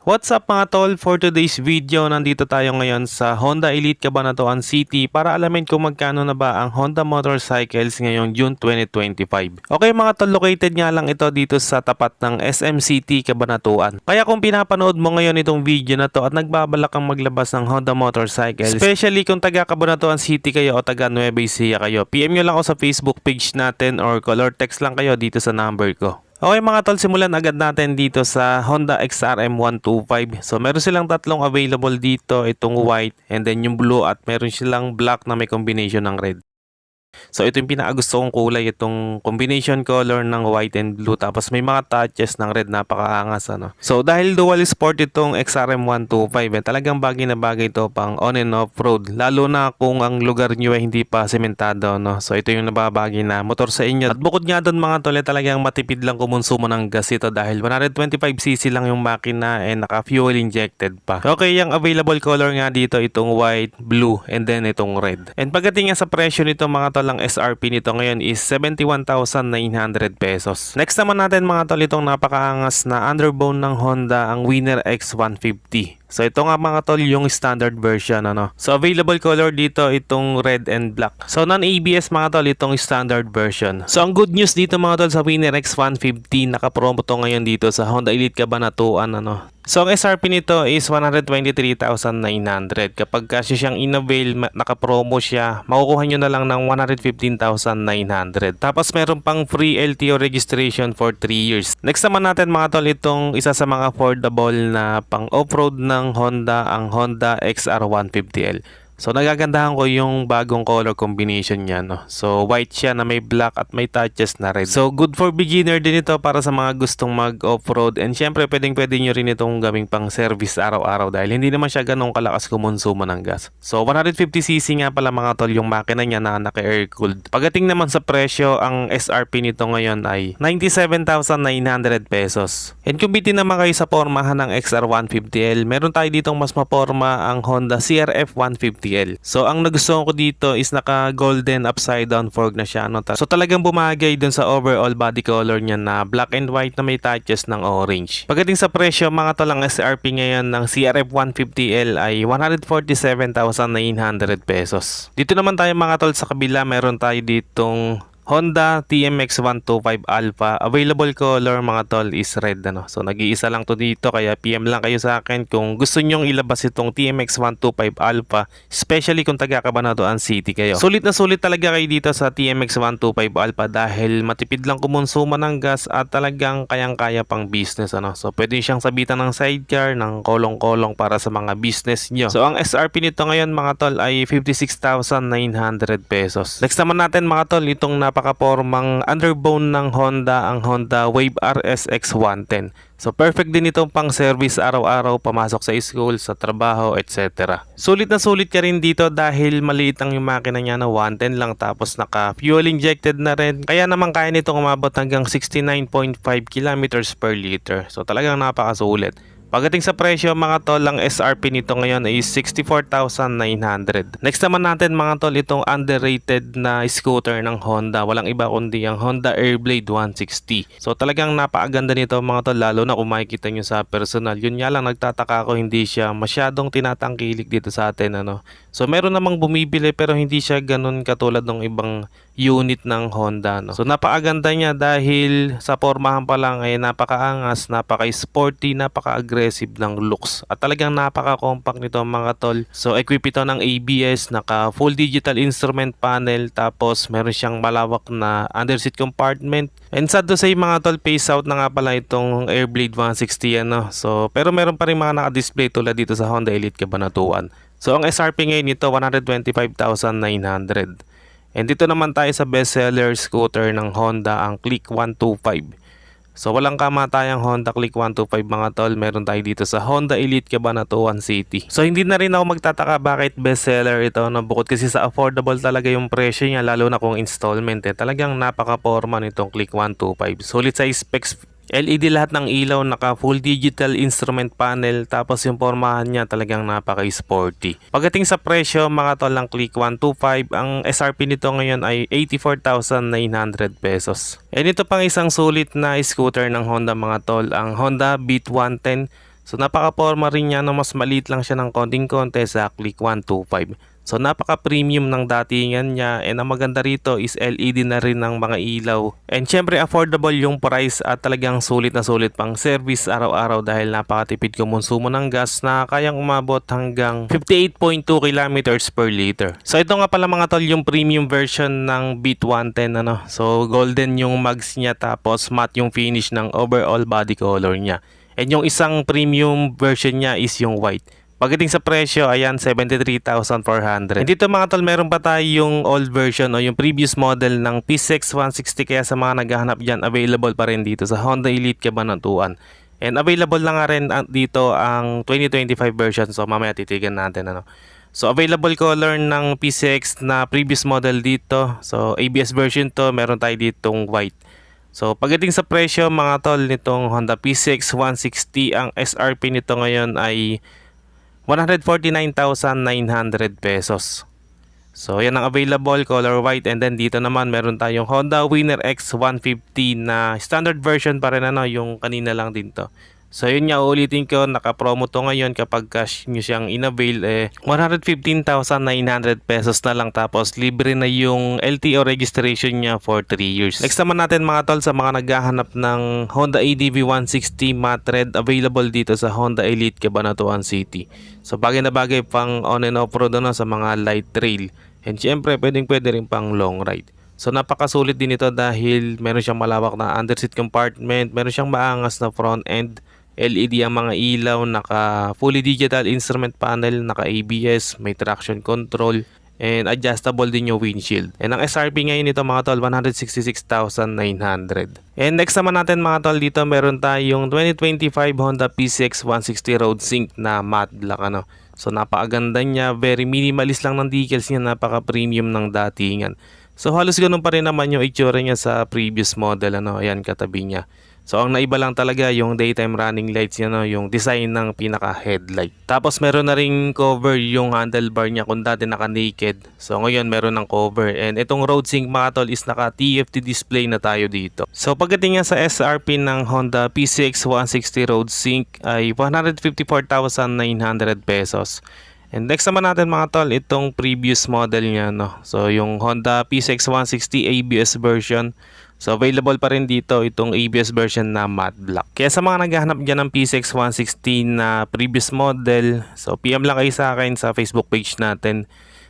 What's up mga tol? For today's video, nandito tayo ngayon sa Honda Elite Cabanatuan City para alamin kung magkano na ba ang Honda Motorcycles ngayong June 2025. Okay mga tol, located nga lang ito dito sa tapat ng SM City Cabanatuan. Kaya kung pinapanood mo ngayon itong video na to at nagbabalak kang maglabas ng Honda Motorcycles, especially kung taga Cabanatuan City kayo o taga Nueva Ecija kayo, PM nyo lang ako sa Facebook page natin or call or text lang kayo dito sa number ko. Okay mga tol, simulan agad natin dito sa Honda XRM 125. So meron silang tatlong available dito, itong white and then yung blue at meron silang black na may combination ng red. So ito yung pinakagusto kong kulay, itong combination color ng white and blue tapos may mga touches ng red, napakaangas ano. So dahil dual sport itong XRM 125 talagang bagay na bagay ito pang on and off road, lalo na kung ang lugar nyo ay hindi pa sementado no. So ito yung nababagay na motor sa inyo. At bukod nga doon mga tol, talagang matipid lang kumonsumo ng gas ito dahil 125cc lang yung makina and naka fuel injected pa. Okay, yung available color nga dito itong white, blue and then itong red. And pagdating nga sa presyo nito mga tol, ang SRP nito ngayon is 71,900 pesos. Next naman natin mga tol, itong napakaangas na underbone ng Honda, ang Winner X150. So ito nga mga tol yung standard version ano. So available color dito itong red and black. So non-ABS mga tol itong standard version. So ang good news dito mga tol sa Winner X150, naka-promo to ngayon dito sa Honda Elite Cabanatuan ano. So ang SRP nito is 123,900. Kapag kasi siyang in-avail, naka-promo siya, makukuha nyo na lang ng 115,900. Tapos meron pang free LTO registration for 3 years. Next naman natin mga tol, itong isa sa mga affordable na pang off-road ng Honda, ang Honda XR150L. So nagagandahan ko yung bagong color combination niya no. So white siya na may black at may touches na red. So good for beginner din ito para sa mga gustong mag off-road, and syempre pwede nyo rin itong gawing pang service araw-araw dahil hindi naman siya ganong kalakas kumonsumo ng gas. So 150cc nga pala mga tol yung makina niya na naka-air cooled. Pagdating naman sa presyo, ang SRP nito ngayon ay 97,900 pesos. And kung bitin naman kayo sa pormahan ng XR150L, meron tayo ditong mas maporma ang Honda CRF 150. So ang nagustuhan ko dito is naka golden upside down fork na siya no? So talagang bumagay dun sa overall body color niya na black and white na may touches ng orange. Pagdating sa presyo mga tol, ang SRP ngayon ng CRF 150L ay 147,900 pesos. Dito naman tayo mga tol sa kabila, meron tayo ditong Honda TMX 125 Alpha. Available color mga tol is red ano. So nag-iisa lang to dito, kaya PM lang kayo sa akin kung gusto nyong ilabas itong TMX 125 Alpha, especially kung taga Cabanatuan City kayo. Sulit na sulit talaga kayo dito sa TMX 125 Alpha dahil matipid lang kumonsumo ng gas at talagang kayang-kaya pang business ano. So pwede siyang sabitan ng sidecar, ng kolong-kolong para sa mga business nyo. So ang SRP nito ngayon mga tol ay 56,900 pesos. Next naman natin mga tol, itong napakapormang underbone ng Honda, ang Honda Wave RSX 110. So perfect din itong pang service araw-araw, pamasok sa school, sa trabaho, etc. Sulit na sulit ka rin dito dahil maliit lang yung makina niya na 110 lang tapos naka fuel injected na rin. Kaya naman kaya nitong umabot hanggang 69.5 kilometers per liter. So talagang napakasulit. Pagdating sa presyo mga tol, ang SRP nito ngayon ay 64,900. Next naman natin mga tol, itong underrated na scooter ng Honda. Walang iba kundi ang Honda Airblade 160. So talagang napakaganda nito mga tol, lalo na kung makikita nyo sa personal. Yun nga lang, nagtataka ako hindi siya masyadong tinatangkilik dito sa atin ano. So meron namang bumibili pero hindi siya ganun katulad ng ibang unit ng Honda no. So napakaganda niya dahil sa pormahan pa lang ay napakaangas, napaka-sporty, napaka-aggressive ng looks at talagang napaka-compact nito mga tol. So equip ito ng ABS, naka full digital instrument panel, tapos meron siyang malawak na underseat compartment. And sad to say mga tol, phase out na nga pala itong Airblade 160 ano. So pero meron pa rin mga naka-display tulad dito sa Honda Elite Cabanatuan. So ang SRP ngayon nito 125,900. And dito naman tayo sa bestseller scooter ng Honda, ang Click 125. So walang kamatayang Honda Click 125 mga tol, meron tayo dito sa Honda Elite Cabanatuan City. So hindi na rin ako magtataka bakit bestseller ito no? Bukod kasi sa affordable talaga yung presyo niya, lalo na kung installment talagang napaka-porma nitong Click 125. Sulit sa specs, LED lahat ng ilaw, naka full digital instrument panel, tapos yung pormahan niya talagang napaka-sporty. Pagdating sa presyo mga tol, ng Click 125, ang SRP nito ngayon ay 84,900 pesos. And ito pang isang sulit na scooter ng Honda mga tol, ang Honda Beat 110. So napaka-forma rin niya na mas maliit lang siya ng konting-konti sa Click 125. So napaka-premium ng datingan niya, and ang maganda rito is LED na rin ng mga ilaw. And syempre affordable yung price at talagang sulit na sulit pang service araw-araw dahil napakatipid kumonsumo ng gas na kayang umabot hanggang 58.2 kilometers per liter. So ito nga pala mga tol yung premium version ng Beat 110 ano. So golden yung mags niya, tapos matte yung finish ng overall body color niya. And yung isang premium version niya is yung white. Pagdating sa presyo, ayan, 73,400. And dito mga tol, meron pa tayong old version o yung previous model ng P6 160, kaya sa mga naghahanap dyan, available pa rin dito sa Honda Elite Cabanatuan. And available lang nga rin dito ang 2025 version, so mamaya titigan natin ano. So available color ng P6 na previous model dito. So ABS version to, meron tayo ditong white. So pagdating sa presyo mga tol nitong Honda P6 160, ang SRP nito ngayon ay 149,900 pesos. So yan ang available color white, and then dito naman meron tayong Honda Winner X 150 na standard version pa rin ano, yung kanina lang din to. So yun nga, ulitin ko, naka-promo to ngayon kapag cash nyo siyang in-avail 115,900 pesos na lang, tapos libre na yung LTO registration niya for 3 years. Next naman natin mga tol, sa mga naghahanap ng Honda ADV 160 matte red, available dito sa Honda Elite Cabanatuan City. So bagay na bagay pang on and off road na sa mga light trail, and syempre pwede rin pang long ride. So napakasulit din ito dahil meron siyang malawak na underseat compartment, meron siyang maangas na front end, LED ang mga ilaw, naka fully digital instrument panel, naka ABS, may traction control, and adjustable din yung windshield. And ang SRP ngayon nito mga tol, 166,900. And next naman natin mga tol, dito meron tayong 2025 Honda P6 160 Road Sync na matte black ano. So napakaganda niya, very minimalist lang ng decals niya, napaka-premium ng datingan. So halos ganun pa rin naman yung itsura niya sa previous model ano, ayan katabi niya. So ang naiba lang talaga yung daytime running lights niya no, yung design ng pinaka headlight. Tapos meron na ring cover yung handlebar niya kung dati naka naked. So ngayon meron ng cover, and itong road sync mga tol is naka TFT display na tayo dito. So pagdating nga sa SRP ng Honda P6 160 Road Sync ay 154,900 pesos. And next naman natin mga tol, itong previous model niya no. So yung Honda P6 160 ABS version. So available pa rin dito itong ABS version na matte black. Kaya sa mga naghahanap dyan ng P6 160 na previous model, so PM lang kayo sa akin sa Facebook page natin.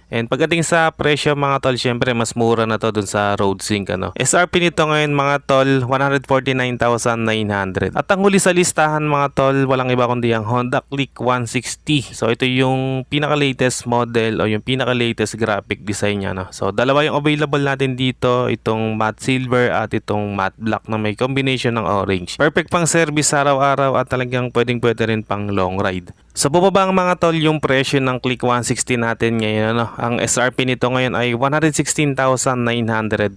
And pagdating sa presyo mga tol, syempre mas mura na to dun sa road sync ano. SRP nito ngayon mga tol, 149,900. At ang huli sa listahan mga tol, walang iba kundi ang Honda Click 160. So ito yung pinaka-latest model o yung pinaka-latest graphic design niya no. So dalawa yung available natin dito, itong matte silver at itong matte black na may combination ng orange. Perfect pang service araw-araw at talagang pwede rin pang long ride. So bumaba ang mga tol yung presyo ng Click 160 natin ngayon ano. Ang SRP nito ngayon ay 116,900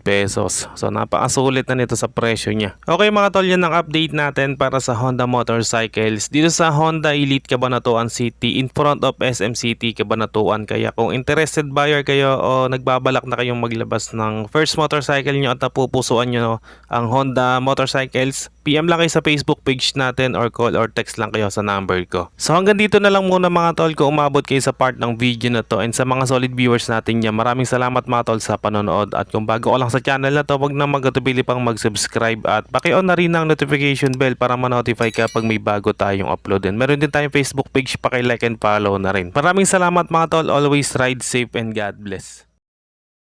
pesos. So napakasulit na nito sa presyo niya. Okay mga tol, yan ang update natin para sa Honda Motorcycles dito sa Honda Elite Cabanatuan City in front of SM City Cabanatuan. Kaya kung interested buyer kayo o nagbabalak na kayong maglabas ng first motorcycle nyo at napupusuan nyo ang Honda Motorcycles, PM lang kayo sa Facebook page natin or call or text lang kayo sa number ko. So hanggang dito na lang muna mga tol kung umabot kayo sa part ng video na to, and sa mga solid viewers natin niya, maraming salamat mga tol sa panonood. At kung bago ka lang sa channel na to, wag na magatubili pang mag-subscribe at paki-on na rin ang notification bell para ma-notify ka pag may bago tayong upload. And meron din tayong Facebook page, paki-like and follow na rin. Maraming salamat mga tol, always ride safe and God bless.